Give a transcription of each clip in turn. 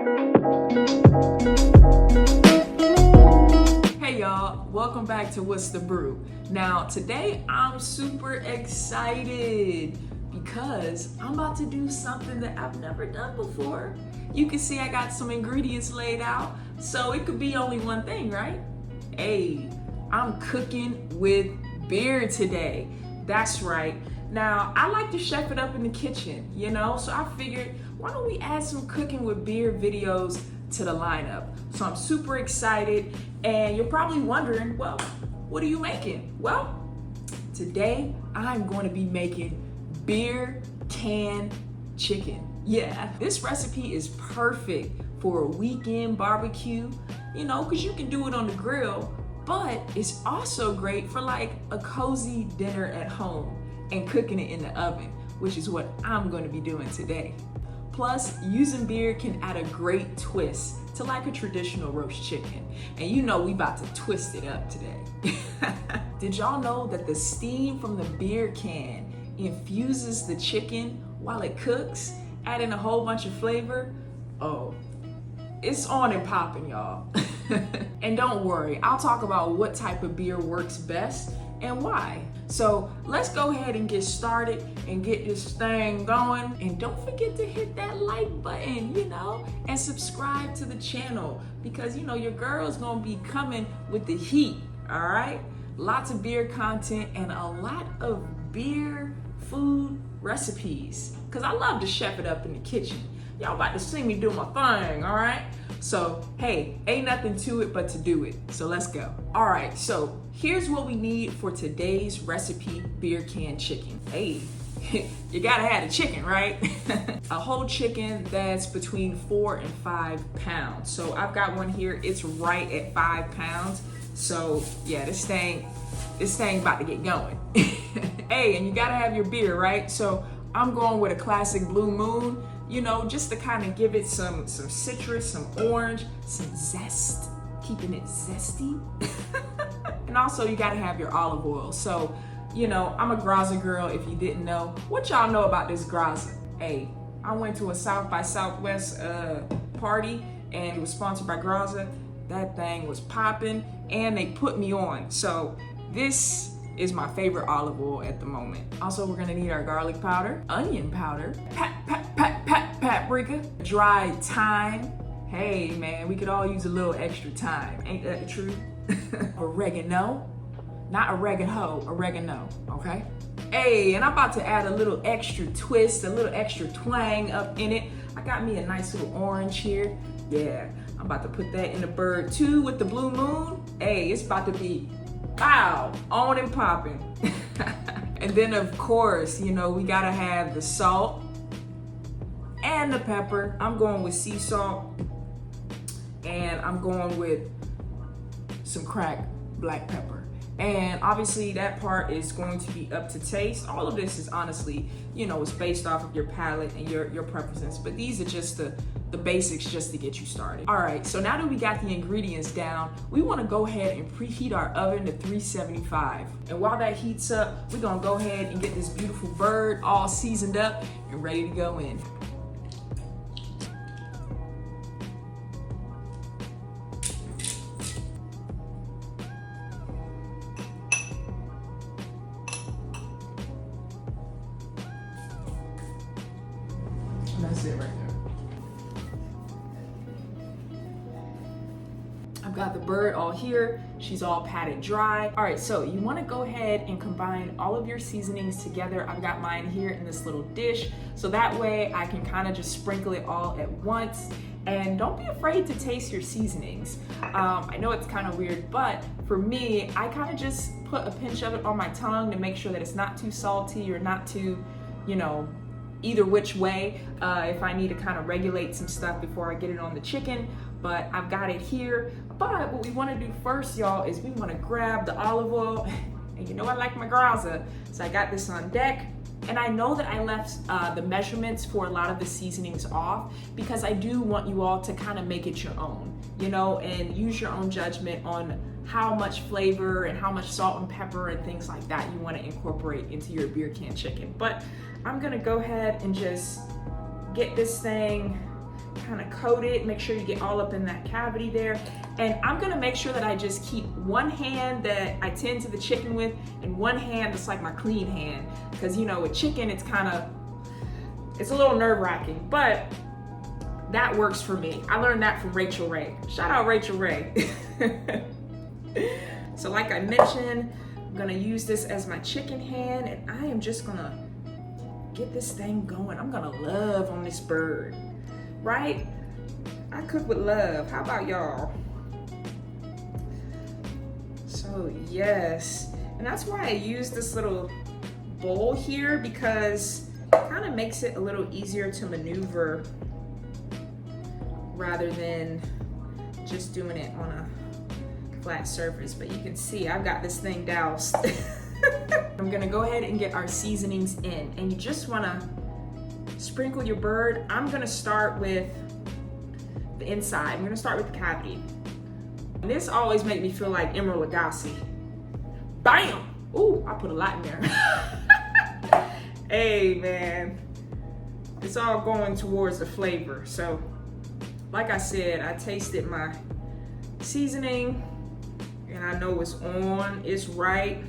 Hey y'all, welcome back to What's the Brew. Now today I'm super excited because I'm about to do something that I've never done before. You can see I got some ingredients laid out, so it could be only one thing, right? Hey, I'm cooking with beer today. That's right. Now, I like to chef it up in the kitchen, so I figured, why don't we add some cooking with beer videos to the lineup? So I'm super excited, and you're probably wondering, well, what are you making? Well, today I'm going to be making beer can chicken. Yeah, this recipe is perfect for a weekend barbecue, because you can do it on the grill, but it's also great for like a cozy dinner at home and cooking it in the oven, which is what I'm going to be doing today. Plus, using beer can add a great twist to like a traditional roast chicken. And we about to twist it up today. Did y'all know that the steam from the beer can infuses the chicken while it cooks, adding a whole bunch of flavor? Oh, it's on and popping, y'all. And don't worry, I'll talk about what type of beer works best and why. So let's go ahead and get started and get this thing going. And don't forget to hit that like button, and subscribe to the channel because, your girl's gonna be coming with the heat, all right? Lots of beer content and a lot of beer food recipes because I love to chef it up in the kitchen. Y'all about to see me do my thing, all right? So, hey, ain't nothing to it but to do it. So let's go. All right, so here's what we need for today's recipe, beer can chicken. Hey, you gotta have the chicken, right? A whole chicken that's between 4 and 5 pounds. So I've got one here, it's right at 5 pounds. So yeah, this thing about to get going. Hey, and you gotta have your beer, right? So I'm going with a classic Blue Moon, just to kind of give it some citrus, some orange, some zest, keeping it zesty. And also you gotta have your olive oil. So, I'm a Graza girl if you didn't know. What y'all know about this Graza? Hey, I went to a South by Southwest party and it was sponsored by Graza. That thing was popping and they put me on. So this is my favorite olive oil at the moment. Also, we're gonna need our garlic powder, onion powder, paprika, dried thyme. Hey man, we could all use a little extra thyme, ain't that the truth? Oregano, not oregano, oregano, okay? Hey, and I'm about to add a little extra twist, a little extra twang up in it. I got me a nice little orange here. Yeah, I'm about to put that in the bird too with the Blue Moon. Hey, it's about to be wow, on and popping. And then of course, we gotta have the salt and the pepper. I'm going with sea salt and I'm going with some cracked black pepper. And obviously that part is going to be up to taste. All of this is honestly, it's based off of your palate and your preferences, but these are just the basics just to get you started. All right, so now that we got the ingredients down, we wanna go ahead and preheat our oven to 375. And while that heats up, we're gonna go ahead and get this beautiful bird all seasoned up and ready to go in. That's it right there. I've got the bird all here. She's all patted dry. All right, so you wanna go ahead and combine all of your seasonings together. I've got mine here in this little dish. So that way I can kind of just sprinkle it all at once. And don't be afraid to taste your seasonings. I know it's kind of weird, but for me, I kind of just put a pinch of it on my tongue to make sure that it's not too salty or not too, either which way, if I need to kind of regulate some stuff before I get it on the chicken, but I've got it here. But what we wanna do first, y'all, is we wanna grab the olive oil, and I like my Graza, so I got this on deck. And I know that I left the measurements for a lot of the seasonings off because I do want you all to kind of make it your own, and use your own judgment on how much flavor and how much salt and pepper and things like that you want to incorporate into your beer can chicken. But I'm gonna go ahead and just get this thing kind of coat it, make sure you get all up in that cavity there. And I'm gonna make sure that I just keep one hand that I tend to the chicken with and one hand that's like my clean hand. Because you know, with chicken, it's a little nerve-wracking, but that works for me. I learned that from Rachel Ray. Shout out Rachel Ray. So like I mentioned, I'm gonna use this as my chicken hand, and I am just gonna get this thing going. I'm gonna love on this bird, right? I cook with love. How about y'all? So yes, and that's why I use this little bowl here, because it kind of makes it a little easier to maneuver rather than just doing it on a flat surface. But you can see I've got this thing doused. I'm gonna go ahead and get our seasonings in, and you just wanna sprinkle your bird. I'm gonna start with the inside. I'm gonna start with the cavity. And this always makes me feel like Emeril Lagasse. Bam! Ooh, I put a lot in there. Hey man, it's all going towards the flavor. So like I said, I tasted my seasoning and I know it's on, it's right,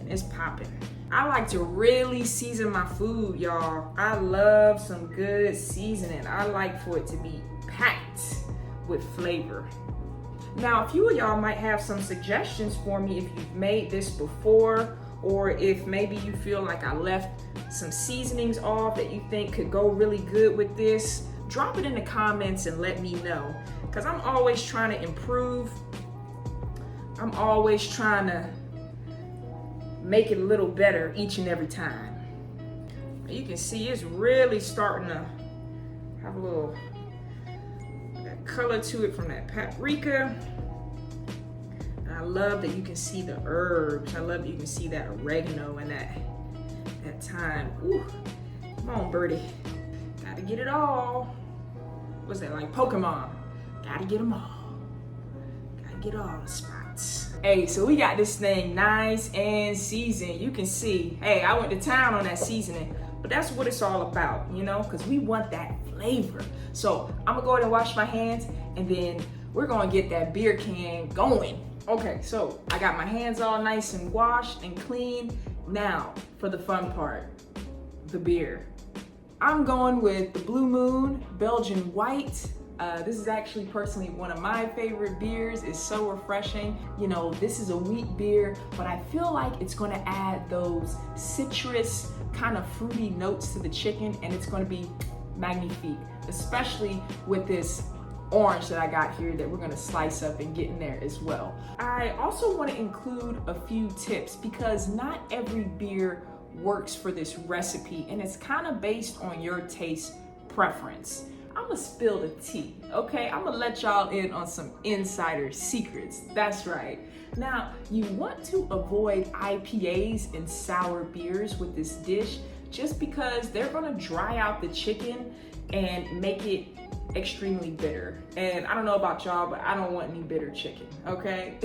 and it's popping. I like to really season my food, y'all. I love some good seasoning. I like for it to be packed with flavor. Now, a few of y'all might have some suggestions for me if you've made this before, or if maybe you feel like I left some seasonings off that you think could go really good with this. Drop it in the comments and let me know, because I'm always trying to improve. I'm always trying to make it a little better each and every time. You can see it's really starting to have a little that color to it from that paprika. And I love that you can see the herbs. I love that you can see that oregano and that thyme. Ooh, come on, birdie. Gotta get it all. What's that, like Pokemon? Gotta get them all. Gotta get all the spots. Hey, so we got this thing nice and seasoned. You can see, hey, I went to town on that seasoning, but that's what it's all about, you know, because we want that flavor. So I'm gonna go ahead and wash my hands, and then we're gonna get that beer can going. Okay, so I got my hands all nice and washed and clean. Now for the fun part, the beer. I'm going with the Blue Moon Belgian White. This is actually personally one of my favorite beers. It's so refreshing. You know, this is a wheat beer, but I feel like it's gonna add those citrus kind of fruity notes to the chicken, and it's gonna be magnifique, especially with this orange that I got here that we're gonna slice up and get in there as well. I also wanna include a few tips, because not every beer works for this recipe, and it's kind of based on your taste preference. I'm gonna spill the tea, okay? I'm gonna let y'all in on some insider secrets. That's right. Now, you want to avoid IPAs and sour beers with this dish, just because they're gonna dry out the chicken and make it extremely bitter. And I don't know about y'all, but I don't want any bitter chicken, okay?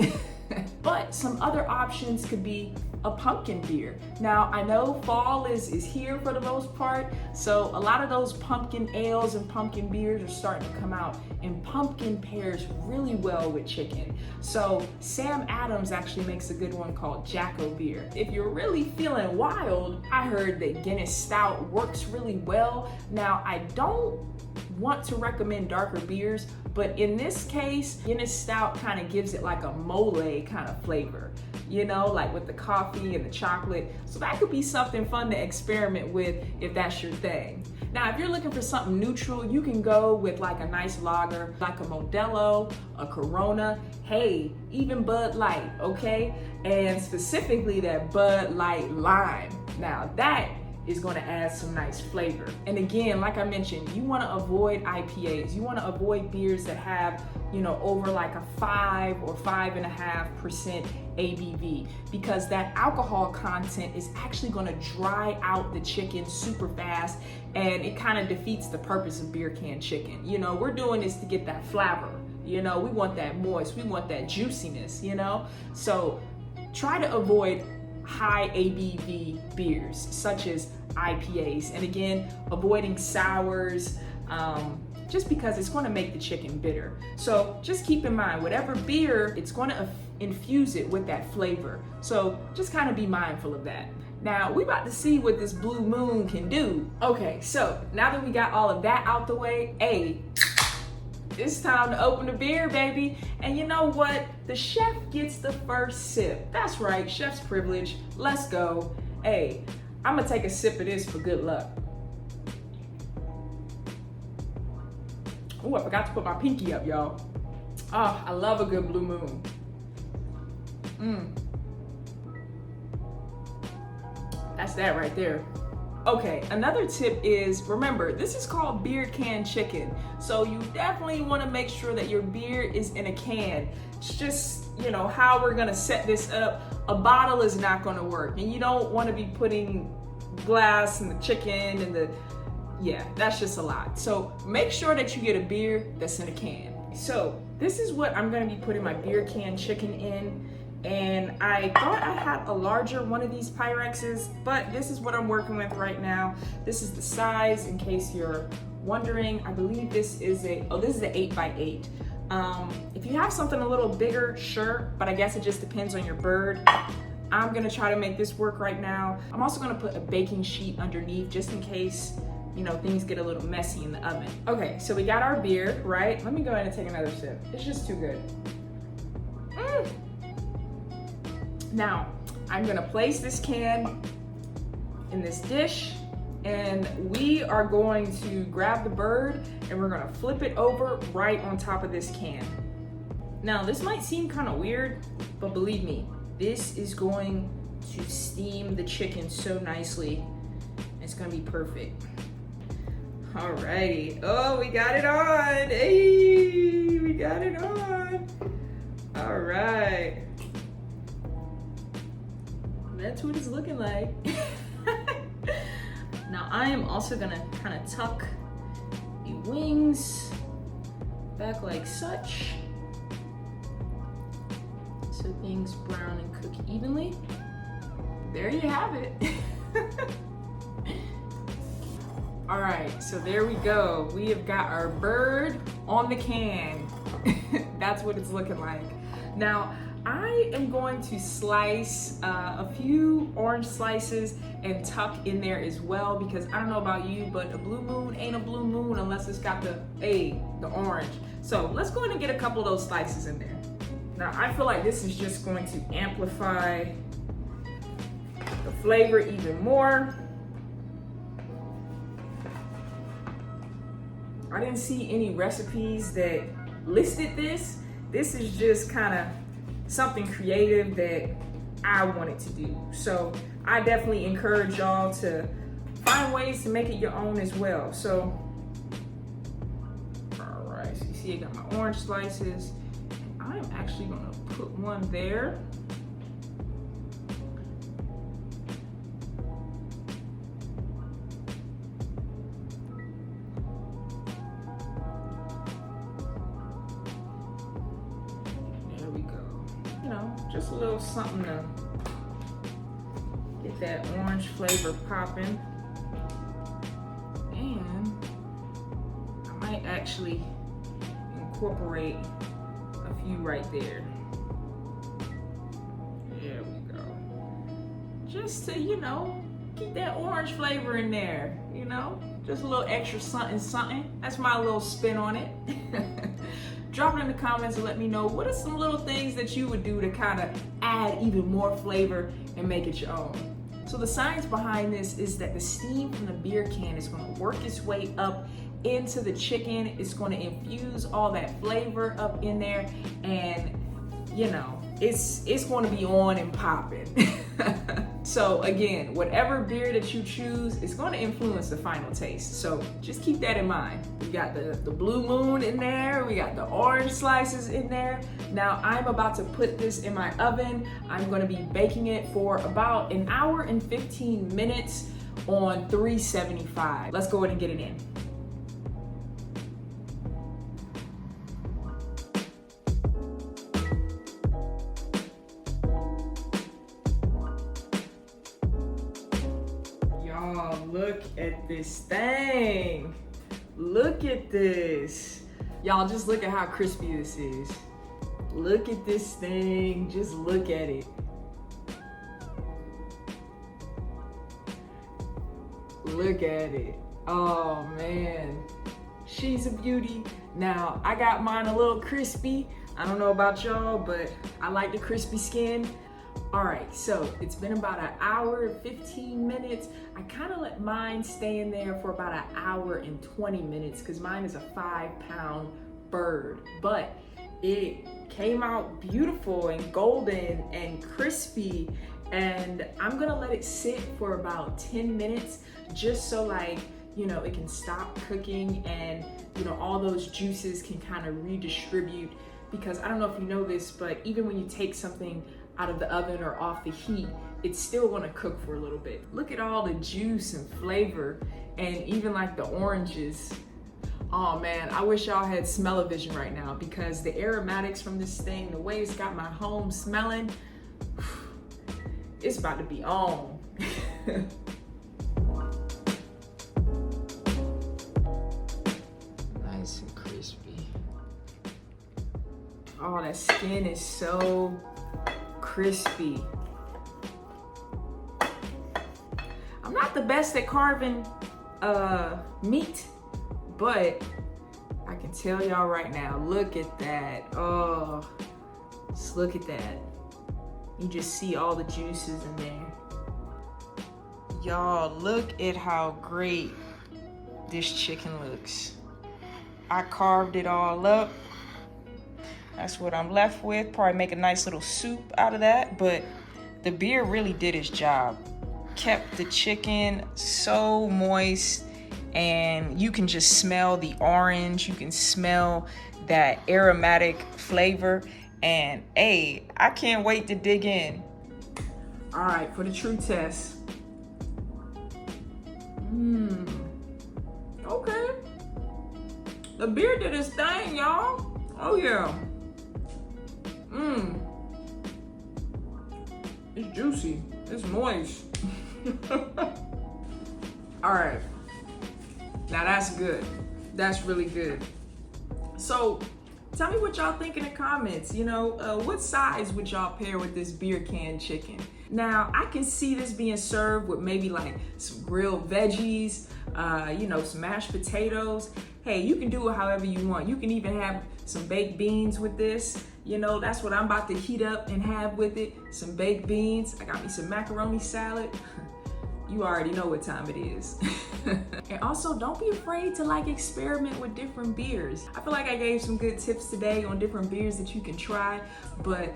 But some other options could be a pumpkin beer. Now, I know fall is here for the most part, so a lot of those pumpkin ales and pumpkin beers are starting to come out, and pumpkin pairs really well with chicken. So Sam Adams actually makes a good one called Jacko beer. If you're really feeling wild, I heard that Guinness Stout works really well. Now, I don't want to recommend darker beers, but in this case, Guinness Stout kind of gives it like a mole kind of flavor, you know, like with the coffee and the chocolate. So that could be something fun to experiment with if that's your thing. Now, if you're looking for something neutral, you can go with like a nice lager, like a Modelo, a Corona, hey, even Bud Light, okay? And specifically that Bud Light Lime. Now that is going to add some nice flavor. And again, like I mentioned, you want to avoid IPAs. You want to avoid beers that have, you know, over like a 5 or 5.5% ABV, because that alcohol content is actually going to dry out the chicken super fast, and it kind of defeats the purpose of beer can chicken. You know, we're doing this to get that flavor. You know, we want that moist, we want that juiciness, you know? So try to avoid high ABV beers such as IPAs, and again, avoiding sours, just because it's going to make the chicken bitter. So just keep in mind, whatever beer, it's going to infuse it with that flavor. So just kind of be mindful of that. Now we about to see what this Blue Moon can do. Okay, so now that we got all of that out the way, it's time to open the beer, baby. And you know what? The chef gets the first sip. That's right, chef's privilege. Let's go. I'm gonna take a sip of this for good luck. Oh, I forgot to put my pinky up, y'all. Oh, I love a good Blue Moon. That's that right there. Okay, another tip is, remember, this is called beer can chicken. So you definitely want to make sure that your beer is in a can. It's just, how we're gonna set this up. A bottle is not gonna work. And you don't want to be putting glass in the chicken and that's just a lot. So make sure that you get a beer that's in a can. So this is what I'm gonna be putting my beer can chicken in. And I thought I had a larger one of these Pyrexes, but this is what I'm working with right now. This is the size, in case you're wondering. I believe this is an 8x8. If you have something a little bigger, sure, but I guess it just depends on your bird. I'm gonna try to make this work right now. I'm also gonna put a baking sheet underneath just in case, things get a little messy in the oven. Okay, so we got our beer, right? Let me go ahead and take another sip. It's just too good. Now, I'm gonna place this can in this dish, and we are going to grab the bird and we're gonna flip it over right on top of this can. Now, this might seem kind of weird, but believe me, this is going to steam the chicken so nicely. It's gonna be perfect. Alrighty, oh, we got it on. Hey, we got it on. All right. That's what it's looking like. Now I am also gonna kind of tuck the wings back like such, so things brown and cook evenly. There you have it. All right, so there we go. We have got our bird on the can. That's what it's looking like. Now, I am going to slice a few orange slices and tuck in there as well, because I don't know about you, but a Blue Moon ain't a Blue Moon unless it's got the orange. So let's go ahead and get a couple of those slices in there. Now I feel like this is just going to amplify the flavor even more. I didn't see any recipes that listed this. This is just kind of something creative that I wanted to do. So I definitely encourage y'all to find ways to make it your own as well. So, all right, so you see I got my orange slices. I'm actually gonna put one there. Just a little something to get that orange flavor popping. And I might actually incorporate a few right there. There we go. Just to, keep that orange flavor in there, Just a little extra something. That's my little spin on it. Drop it in the comments and let me know what are some little things that you would do to kind of add even more flavor and make it your own. So the science behind this is that the steam from the beer can is going to work its way up into the chicken. It's going to infuse all that flavor up in there, and it's going to be on and popping. So again, whatever beer that you choose is going to influence the final taste. So just keep that in mind. We got the Blue Moon in there. We got the orange slices in there. Now I'm about to put this in my oven. I'm going to be baking it for about 1 hour and 15 minutes on 375. Let's go ahead and get it in. Look at this thing. Look at this. Y'all, just look at how crispy this is. Look at this thing, just look at it. Look at it. Oh man, she's a beauty. Now, I got mine a little crispy. I don't know about y'all, but I like the crispy skin. All right, so it's been about an hour, 15 minutes. I kind of let mine stay in there for about an hour and 20 minutes because mine is a 5-pound bird, but it came out beautiful and golden and crispy. And I'm gonna let it sit for about 10 minutes just so like, you know, it can stop cooking and, you know, all those juices can kind of redistribute. Because I don't know if you know this, but even when you take something out of the oven or off the heat, it's still gonna cook for a little bit. Look at all the juice and flavor and even like the oranges. Oh man, I wish y'all had smell-o-vision right now because the aromatics from this thing, the way it's got my home smelling, it's about to be on. Nice and crispy. Oh, that skin is so crispy. I'm not the best at carving meat, but I can tell y'all right now, look at that. Oh, just look at that. You just see all the juices in there. Y'all, look at how great this chicken looks. I carved it all up. That's what I'm left with. Probably make a nice little soup out of that, but the beer really did its job. Kept the chicken so moist, and you can just smell the orange. You can smell that aromatic flavor. And hey, I can't wait to dig in. All right, for the true test. Okay. The beer did its thing, y'all. Oh yeah. It's juicy. It's moist. All right. Now that's good. That's really good. So tell me what y'all think in the comments. You know, what size would y'all pair with this beer can chicken? Now, I can see this being served with maybe like some grilled veggies, you know, some mashed potatoes. Hey, you can do it however you want. You can even have some baked beans with this. You know, that's what I'm about to heat up and have with it. Some baked beans. I got me some macaroni salad. You already know what time it is. And also, don't be afraid to like experiment with different beers. I feel like I gave some good tips today on different beers that you can try, but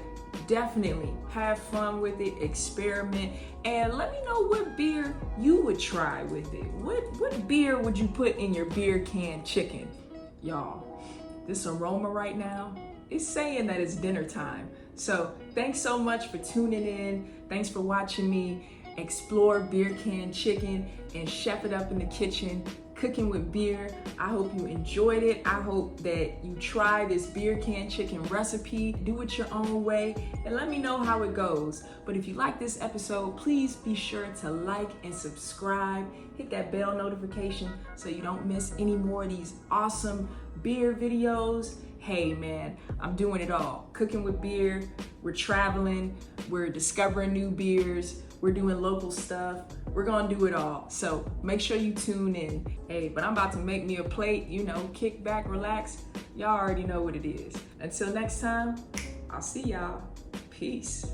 definitely have fun with it, experiment, and let me know what beer you would try with it. What beer would you put in your beer can chicken? Y'all, this aroma right now, it's saying that it's dinner time. So thanks so much for tuning in. Thanks for watching me explore beer can chicken and chef it up in the kitchen, cooking with beer. I hope you enjoyed it. I hope that you try this beer can chicken recipe, do it your own way, and let me know how it goes. But if you like this episode, please be sure to like and subscribe. Hit that bell notification so you don't miss any more of these awesome beer videos. Hey man, I'm doing it all. Cooking with beer, we're traveling, we're discovering new beers, we're doing local stuff. We're gonna do it all. So make sure you tune in. Hey, but I'm about to make me a plate, you know, kick back, relax. Y'all already know what it is. Until next time, I'll see y'all. Peace.